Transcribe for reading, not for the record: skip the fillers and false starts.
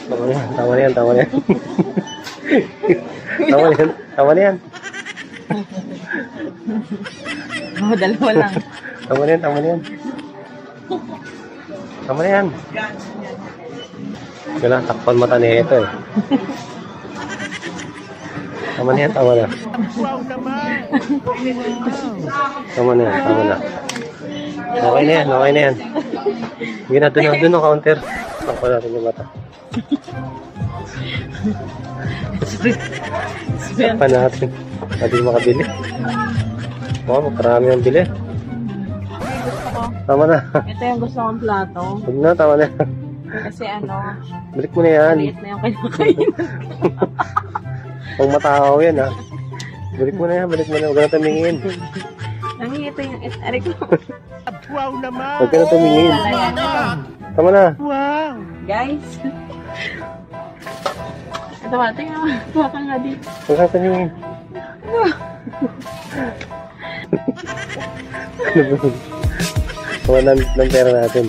Tama na yan. Tama na yan. Tama na yan. Tama na yan. Oh, dalawa lang. Tama na yan. Tama na yan. Tama na yan. Wala, takpan mata niya ito eh. Tama na yan. Tama na. Tama na yan. Tama na. Okay na yan. Okay na yan. Sige na. Doon ang counter. Takpan natin yung mata. Takpan natin. Hindi makabili. Wow, marami ang bili. Gusto ko. Tama na. Ito yung gusto kong plato. Huwag na, tama na. Kasi ano, Balik mo na yan. maliit na yung kinakain. Huwag matakaw yan ha. Balik mo na yan, balik mo na. Huwag ka na tumingin. Ito yung itari ko. Wow naman! Huwag ka na tumingin. Wala yan. Ito. Tama na. Wow! Guys. Ito ba? Tingnan mo. Tuwa ka nga dito. Huwag ka na tumingin. Ano ba yun? Tawa ng pera natin.